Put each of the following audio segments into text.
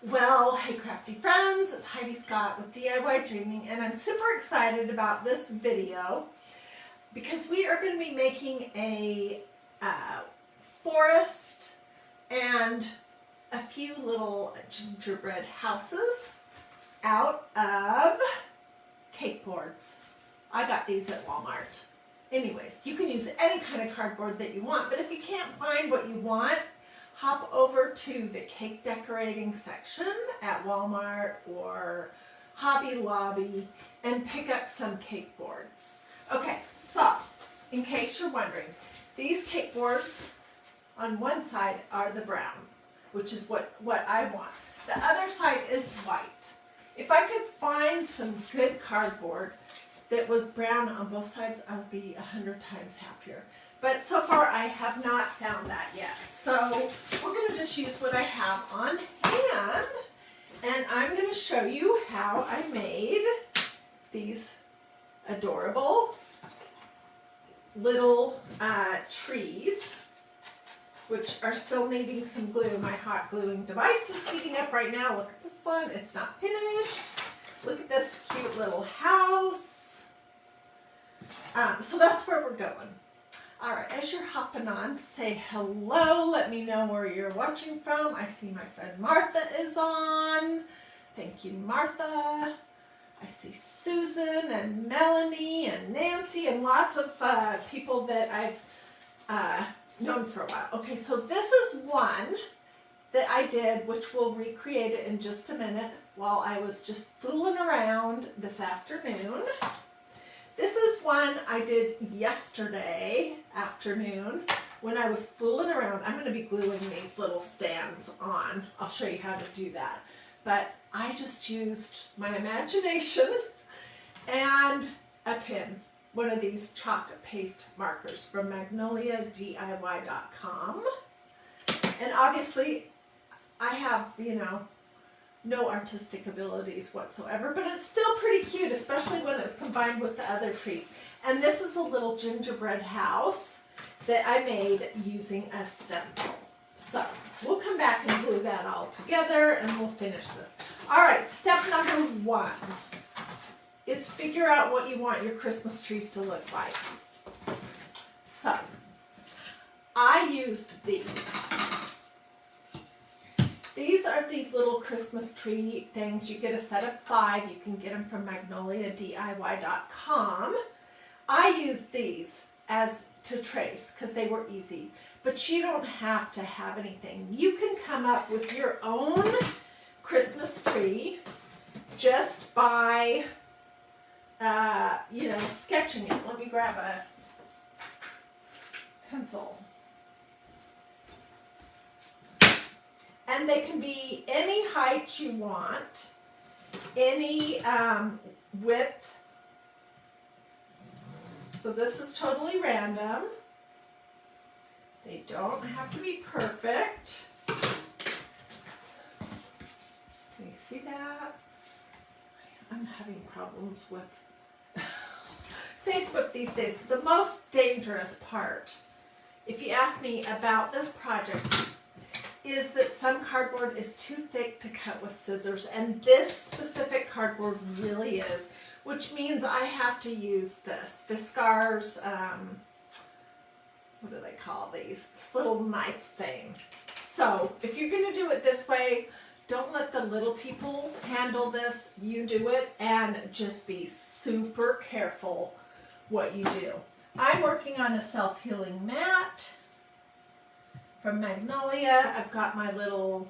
Well, hey crafty friends, it's Hiedi Scott with DiyDreaming, and I'm super excited about this video because we are going to be making a forest and a few little gingerbread houses out of cake boards. I got these at Walmart. Anyways, you can use any kind of cardboard that you want, but if you can't find what you want, hop over to the cake decorating section at Walmart or Hobby Lobby and pick up some cake boards. Okay, so in case you're wondering, these cake boards on one side are the brown, which is what I want. The other side is white. If I could find some good cardboard that was brown on both sides, I'll be 100 times happier. But so far I have not found that yet. So we're going to just use what I have on hand. And I'm going to show you how I made these adorable little trees, which are still needing some glue. My hot gluing device is heating up right now. Look at this one. It's not finished. Look at this cute little house. So that's where we're going. All right, as you're hopping on, say hello. Let me know where you're watching from. I see my friend Martha is on. Thank you, Martha. I see Susan and Melanie and Nancy and lots of people that I've known for a while. Okay, so this is one that I did, which we'll recreate it in just a minute while I was just fooling around this afternoon. This is one I did yesterday afternoon when I was fooling around. I'm going to be gluing these little stands on. I'll show you how to do that. But I just used my imagination and a pin. One of these chalk paste markers from Magnolia DIY.com. And obviously I have, no artistic abilities whatsoever, but it's still pretty cute, especially when it's combined with the other trees. And this is a little gingerbread house that I made using a stencil. So we'll come back and glue that all together and we'll finish this. All right, step number one is figure out what you want your Christmas trees to look like. So I used these. These are these little Christmas tree things. You get a set of 5. You can get them from MagnoliaDIY.com. I used these as to trace because they were easy. But you don't have to have anything. You can come up with your own Christmas tree just by, sketching it. Let me grab a pencil. And they can be any height you want, any width. So this is totally random. They don't have to be perfect. Can you see that? I'm having problems with Facebook these days. The most dangerous part, if you ask me about this project, is that some cardboard is too thick to cut with scissors, and this specific cardboard really is, which means I have to use this Fiskars, what do they call these? This little knife thing. So if you're going to do it this way, don't let the little people handle this. You do it, and just be super careful what you do. I'm working on a self-healing mat from Magnolia. I've got my little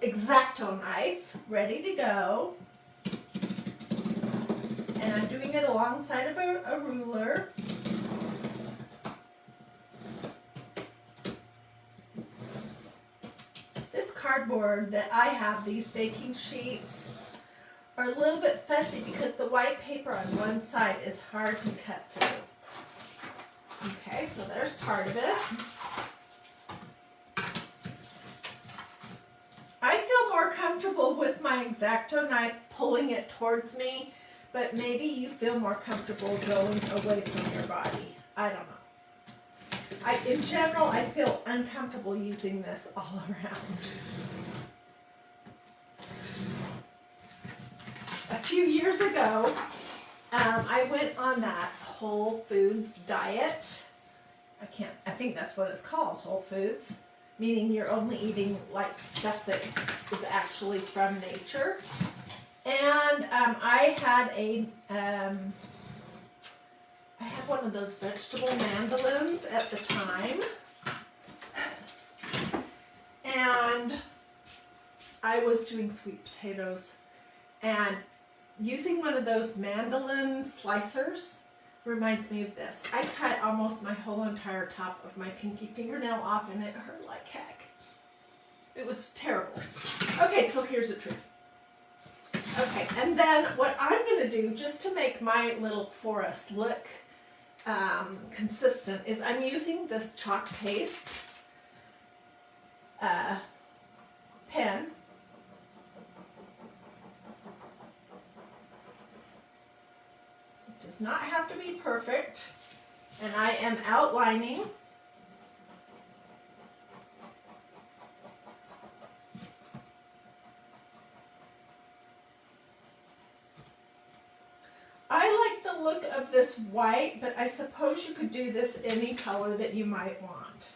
X-Acto knife ready to go. And I'm doing it alongside of a ruler. This cardboard that I have, these baking sheets, are a little bit fussy because the white paper on one side is hard to cut through. Okay, so there's part of it. I feel more comfortable with my X-Acto knife pulling it towards me, but maybe you feel more comfortable going away from your body. I don't know. In general, I feel uncomfortable using this all around. few years ago, I went on that Whole Foods diet. I think that's what it's called, Whole Foods, meaning you're only eating like stuff that is actually from nature. And I had one of those vegetable mandolins at the time. And I was doing sweet potatoes, and using one of those mandolin slicers reminds me of this. I cut almost my whole entire top of my pinky fingernail off, and it hurt like heck. It was terrible. Okay, so here's a trick. Okay, and then what I'm going to do, just to make my little forest look consistent, is I'm using this chalk paste pen. It does not have to be perfect, and I am outlining look of this white, but I suppose you could do this any color that you might want.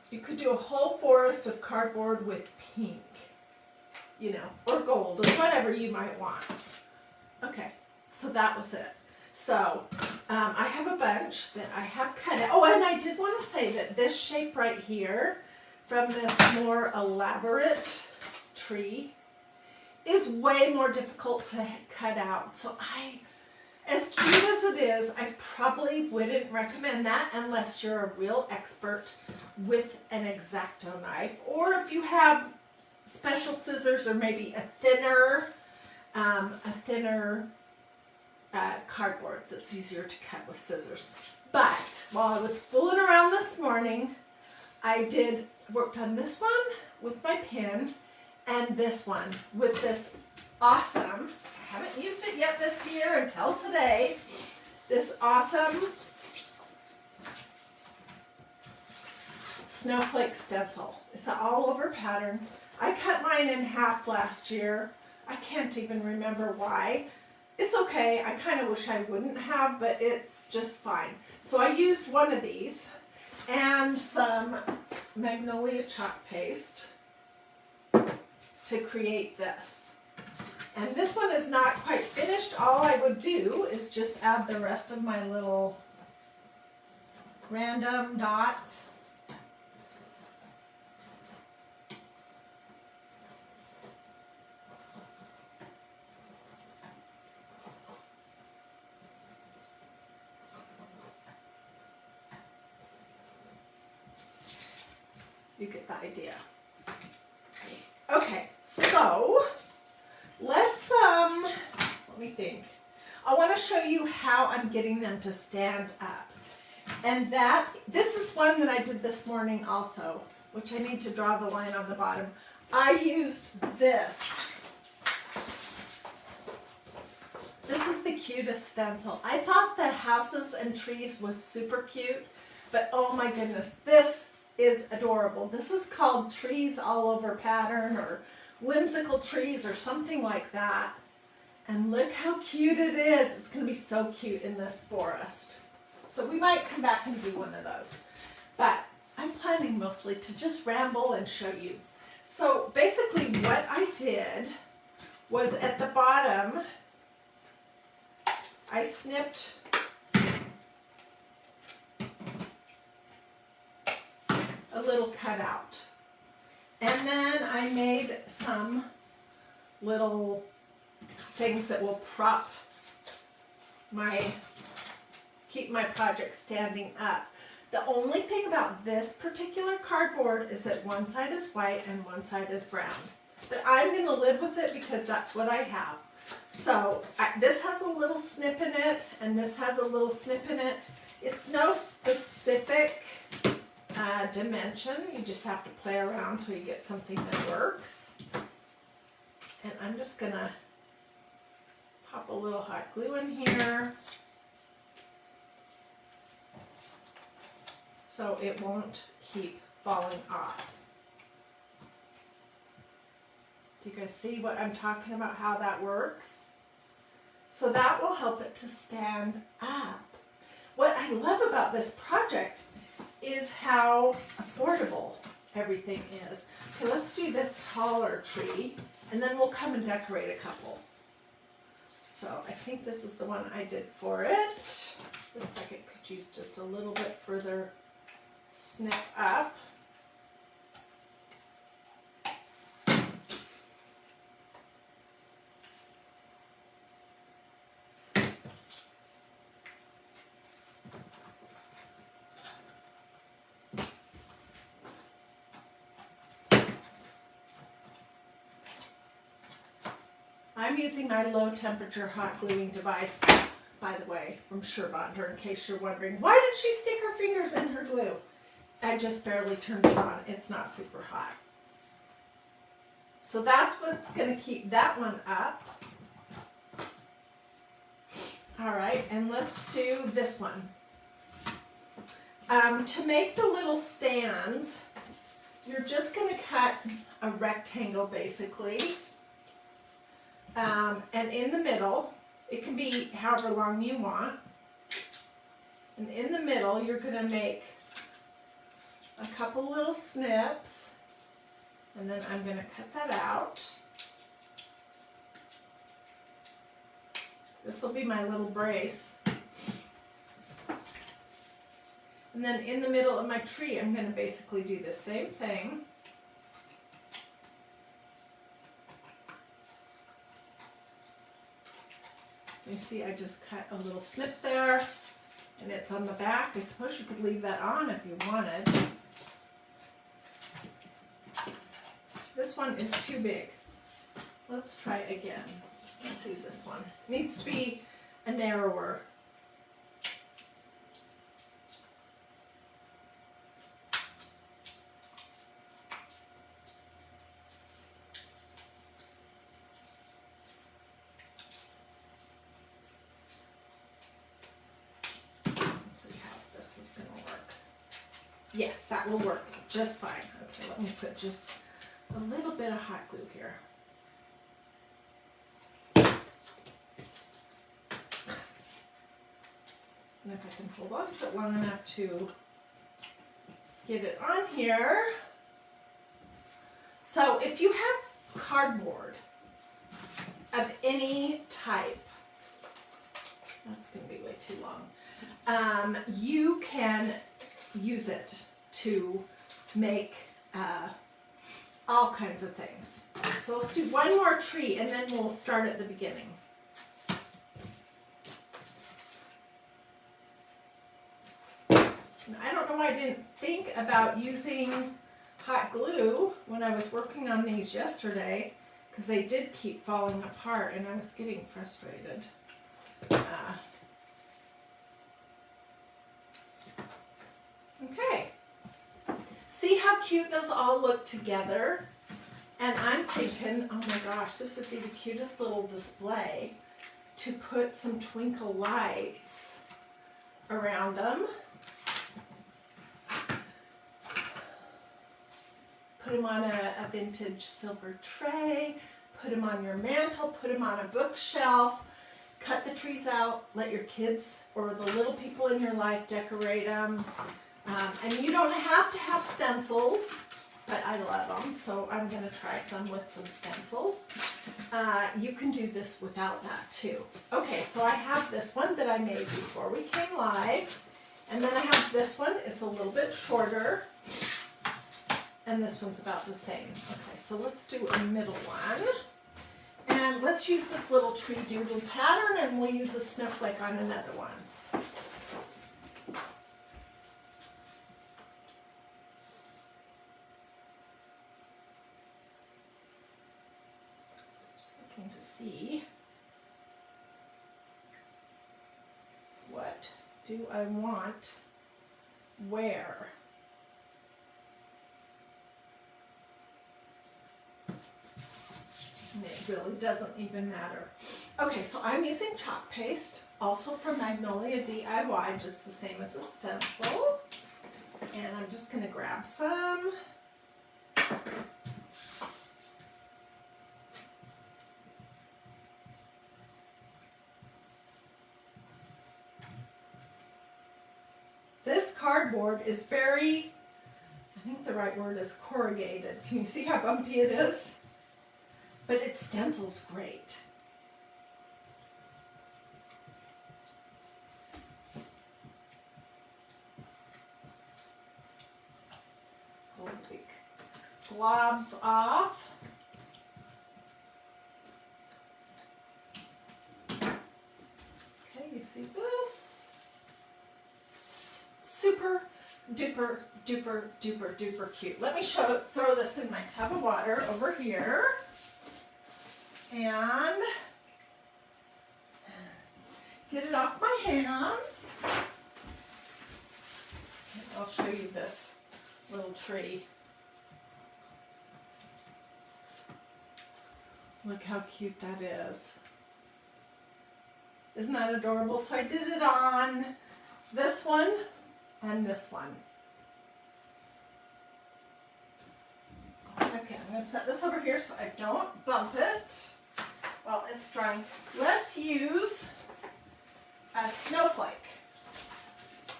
You could do a whole forest of cardboard with pink, you know, or gold, or whatever you might want. Okay, so that was it. So I have a bunch that I have cut out. Oh, and I did want to say that this shape right here, from this more elaborate tree, is way more difficult to cut out. So as cute as it is, I probably wouldn't recommend that unless you're a real expert with an X-Acto knife, or if you have special scissors, or maybe a thinner cardboard that's easier to cut with scissors. But while I was fooling around this morning, I worked on this one with my pen, and this one with this awesome, I haven't used it yet this year until today, this awesome snowflake stencil. It's an all over pattern. I cut mine in half last year. I can't even remember why. It's okay, I kind of wish I wouldn't have, but it's just fine. So I used one of these and some Magnolia chalk paste to create this. And this one is not quite finished. All I would do is just add the rest of my little random dots. You get the idea. Okay, so let's let me think. I want to show you how I'm getting them to stand up. And this is one that I did this morning also, which I need to draw the line on the bottom. I used this. This is the cutest stencil. I thought the houses and trees was super cute, but oh my goodness, this is adorable. This is called Trees All Over Pattern, or Whimsical Trees, or something like that. And look how cute it is. It's going to be so cute in this forest. So we might come back and do one of those. But I'm planning mostly to just ramble and show you. So basically what I did was at the bottom, I snipped a little cutout. And then I made some little things that will keep my project standing up. The only thing about this particular cardboard is that one side is white and one side is brown. But I'm going to live with it because that's what I have. So this has a little snip in it, and this has a little snip in it. It's no specific dimension. You just have to play around till you get something that works. And I'm just gonna pop a little hot glue in here so it won't keep falling off. Do you guys see what I'm talking about, how that works? So that will help it to stand up. What I love about this project is how affordable everything is. Okay, let's do this taller tree, and then we'll come and decorate a couple. So I think this is the one I did for it. Looks like it could use just a little bit further snip up. I'm using my low temperature hot gluing device, by the way, from Sherbonder, in case you're wondering, why did she stick her fingers in her glue? I just barely turned it on. It's not super hot. So that's what's going to keep that one up. All right, and let's do this one. To make the little stands, you're just going to cut a rectangle basically. And in the middle, it can be however long you want. And in the middle, you're going to make a couple little snips. And then I'm going to cut that out. This will be my little brace. And then in the middle of my tree, I'm going to basically do the same thing. You see, I just cut a little snip there, and it's on the back. I suppose you could leave that on if you wanted. This one is too big. Let's try it again. Let's use this one. It needs to be a narrower. Yes, that will work just fine. Okay, let me put just a little bit of hot glue here. And if I can hold on to it long enough to get it on here. So if you have cardboard of any type, that's going to be way too long, you can use it to make all kinds of things. So let's do one more tree and then we'll start at the beginning. And I don't know why I didn't think about using hot glue when I was working on these yesterday, because they did keep falling apart and I was getting frustrated. Okay, see how cute those all look together? And I'm thinking, oh my gosh, this would be the cutest little display to put some twinkle lights around them. Put them on a vintage silver tray, put them on your mantle, put them on a bookshelf. Cut the trees out, let your kids or the little people in your life decorate them. And you don't have to have stencils, but I love them, so I'm going to try some with some stencils. You can do this without that too. Okay, so I have this one that I made before we came live, and then I have this one. It's a little bit shorter, and this one's about the same. Okay, so let's do a middle one. And let's use this little tree doodle pattern, and we'll use a snowflake on another one. To see what do I want where. And it really doesn't even matter. Okay, so I'm using chalk paste, also from Magnolia DIY, just the same as a stencil. And I'm just going to grab some. is very, I think the right word is corrugated. Can you see how bumpy it is? But it stencils great. Pull the big globs off. Okay, you see this? Super duper, duper, duper, duper cute. Let me throw this in my tub of water over here. And get it off my hands. And I'll show you this little tree. Look how cute that is. Isn't that adorable? So I did it on this one and this one. Okay, I'm going to set this over here so I don't bump it while it's drying. Let's use a snowflake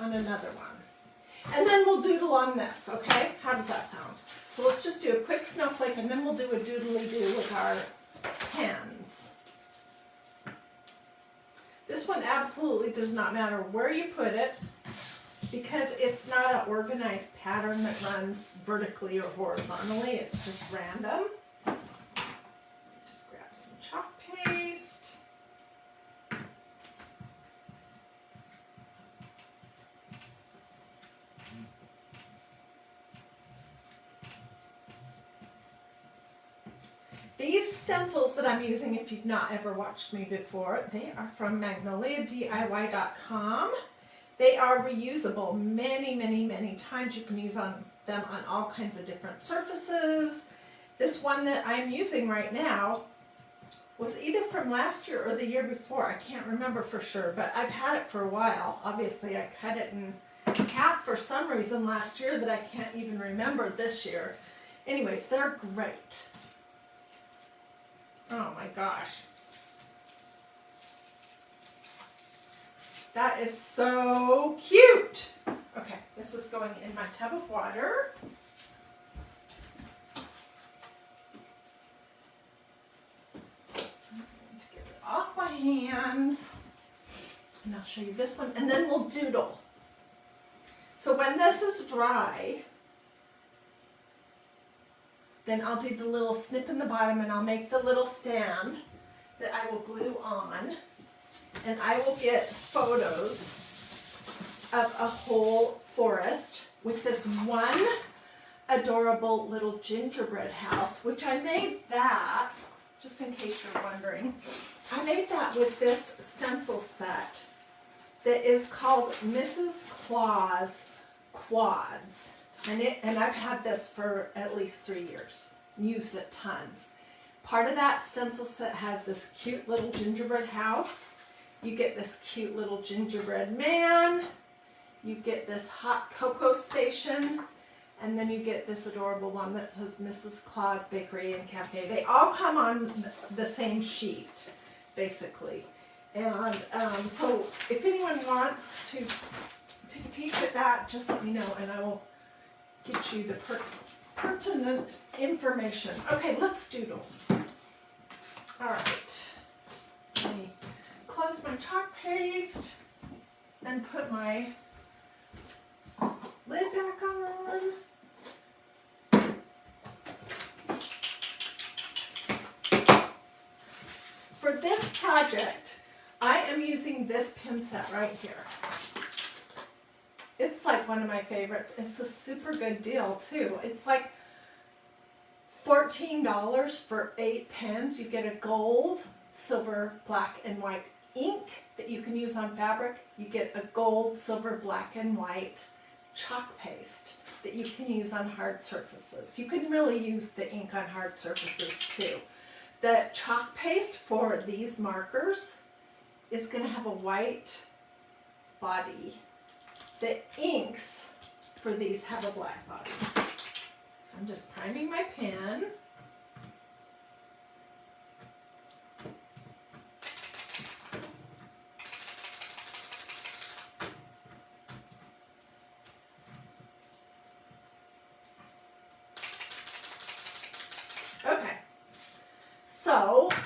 on another one. And then we'll doodle on this, okay? How does that sound? So let's just do a quick snowflake and then we'll do a doodly-doo with our pens. This one absolutely does not matter where you put it because it's not an organized pattern that runs vertically or horizontally. It's just random. Just grab some chalk paste. These stencils that I'm using, if you've not ever watched me before, they are from magnoliadiy.com. They are reusable many, many, many times. You can use them on all kinds of different surfaces. This one that I'm using right now was either from last year or the year before. I can't remember for sure, but I've had it for a while. Obviously, I cut it in half for some reason last year that I can't even remember this year. Anyways, they're great. Oh my gosh. That is so cute. Okay, this is going in my tub of water. I'm going to get it off my hands. And I'll show you this one, and then we'll doodle. So when this is dry, then I'll do the little snip in the bottom and I'll make the little stand that I will glue on. And I will get photos of a whole forest with this one adorable little gingerbread house, which I made that, just in case you're wondering, I made that with this stencil set that is called Mrs. Claus Quads. And I've had this for at least 3 years, used it tons. Part of that stencil set has this cute little gingerbread house. You get this cute little gingerbread man. You get this hot cocoa station. And then you get this adorable one that says Mrs. Claus Bakery and Cafe. They all come on the same sheet, basically. And so if anyone wants to take a peek at that, just let me know and I will get you the pertinent information. Okay, let's doodle. All right. Let me close my chalk paste and put my lid back on. For this project, I am using this pin set right here. It's like one of my favorites. It's a super good deal too. It's like $14 for 8 pens. You get a gold, silver, black, and white ink that you can use on fabric. You get a gold, silver, black, and white chalk paste that you can use on hard surfaces. You can really use the ink on hard surfaces too. The chalk paste for these markers is going to have a white body. The inks for these have a black body. So I'm just priming my pen.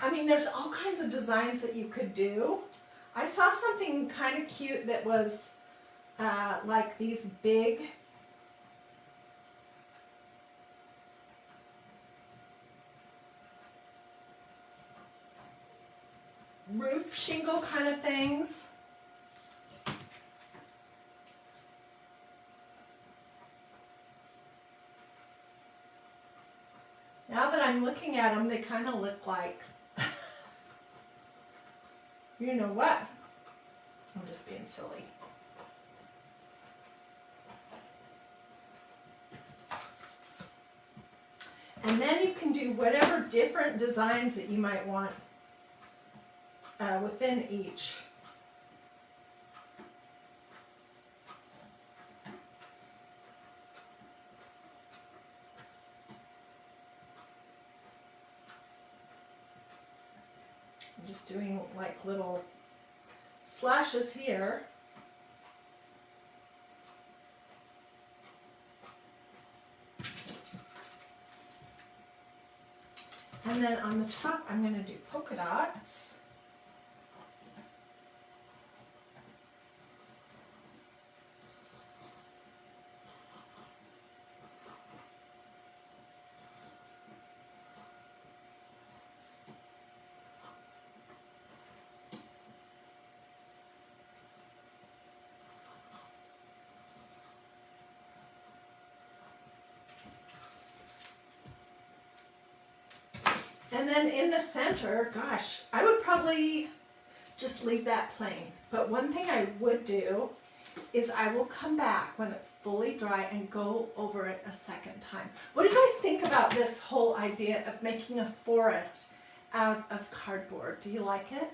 I mean, there's all kinds of designs that you could do. I saw something kind of cute that was like these big roof shingle kind of things. Now that I'm looking at them, they kind of look like, you know what? I'm just being silly. And then you can do whatever different designs that you might want within each. I'm just doing like little slashes here. And then on the top, I'm going to do polka dots. And then in the center, gosh, I would probably just leave that plain. But one thing I would do is I will come back when it's fully dry and go over it a second time. What do you guys think about this whole idea of making a forest out of cardboard? Do you like it?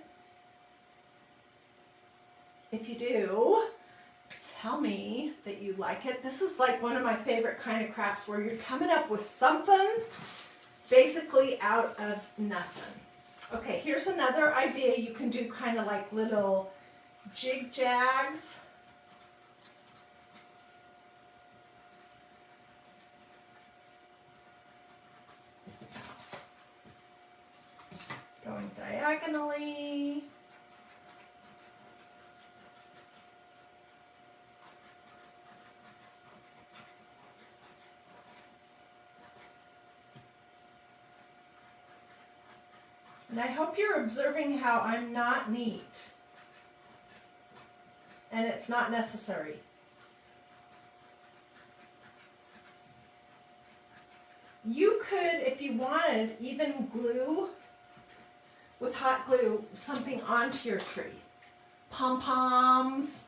If you do, tell me that you like it. This is like one of my favorite kind of crafts where you're coming up with something basically out of nothing. Okay, here's another idea. You can do kind of like little jig jags. Going diagonally. And I hope you're observing how I'm not neat. And it's not necessary. You could, if you wanted, even glue with hot glue something onto your tree. Pom-poms,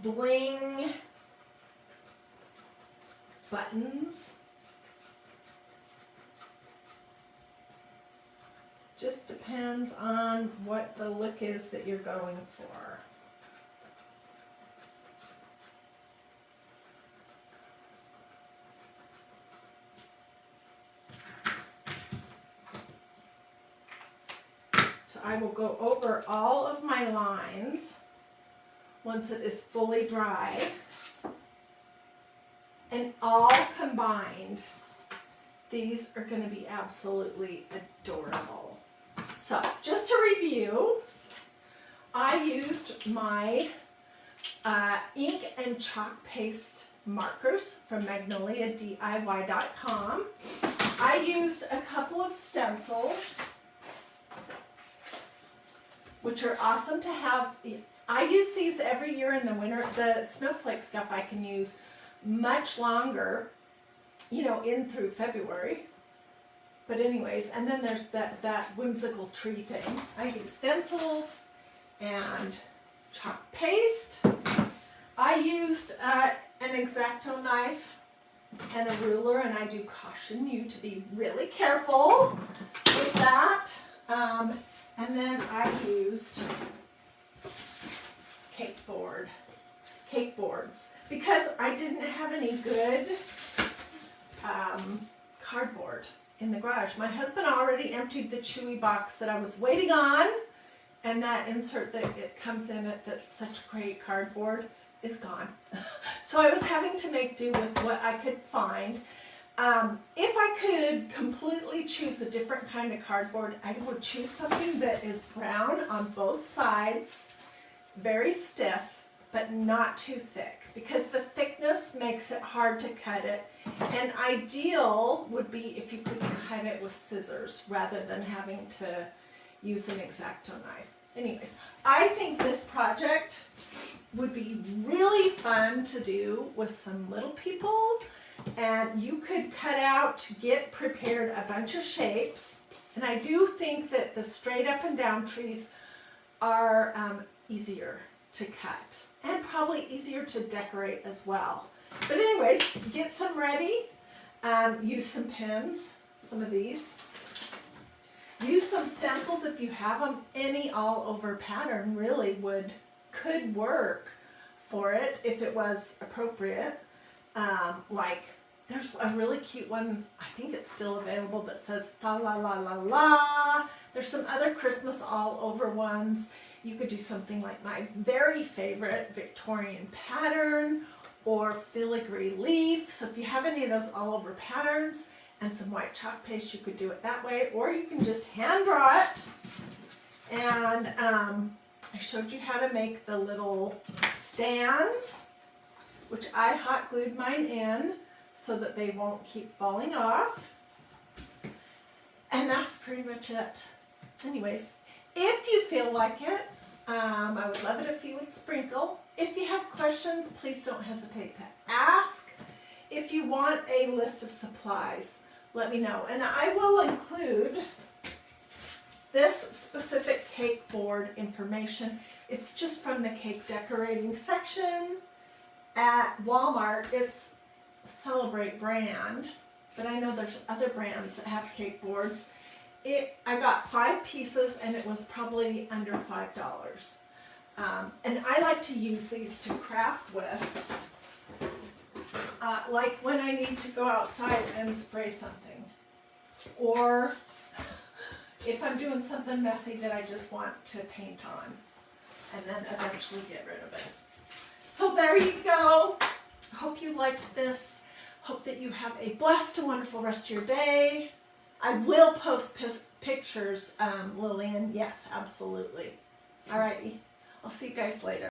bling, buttons. Just depends on what the look is that you're going for. So I will go over all of my lines once it is fully dry, and all combined, these are going to be absolutely adorable. So, just to review, I used my ink and chalk paste markers from Magnolia DIY.com. I used a couple of stencils, which are awesome to have. I use these every year in the winter. The snowflake stuff I can use much longer, you know, in through February. But anyways, and then there's that whimsical tree thing. I use stencils and chalk paste. I used an X-Acto knife and a ruler, and I do caution you to be really careful with that. And then I used cake boards because I didn't have any good cardboard in the garage. My husband already emptied the Chewy box that I was waiting on, and that insert that it comes in it that's such great cardboard is gone. So I was having to make do with what I could find. If I could completely choose a different kind of cardboard, I would choose something that is brown on both sides, very stiff, but not too thick, because the thickness makes it hard to cut it. And ideal would be if you could cut it with scissors rather than having to use an X-Acto knife. Anyways, I think this project would be really fun to do with some little people, and you could cut out, get prepared a bunch of shapes. And I do think that the straight up and down trees are easier to cut and probably easier to decorate as well. But anyways, get some ready. Use some pins, some of these. Use some stencils if you have them. Any all over pattern really could work for it if it was appropriate. Like there's a really cute one, I think it's still available, that says fa la la la la. There's some other Christmas all over ones. You could do something like my very favorite Victorian pattern or filigree leaf. So if you have any of those all over patterns and some white chalk paste, you could do it that way, or you can just hand draw it. And I showed you how to make the little stands, which I hot glued mine in so that they won't keep falling off. And that's pretty much it. Anyways, if you feel like it, I would love it if you would sprinkle. If you have questions, please don't hesitate to ask. If you want a list of supplies, let me know. And I will include this specific cake board information. It's just from the cake decorating section at Walmart. It's Celebrate brand, but I know there's other brands that have cake boards. I got 5 pieces and it was probably under $5. And I like to use these to craft with, like when I need to go outside and spray something, or if I'm doing something messy that I just want to paint on and then eventually get rid of it. So there you go. Hope you liked this. Hope that you have a blessed and wonderful rest of your day. I will post pictures, Lillian. Yes, absolutely. Alrighty. I'll see you guys later.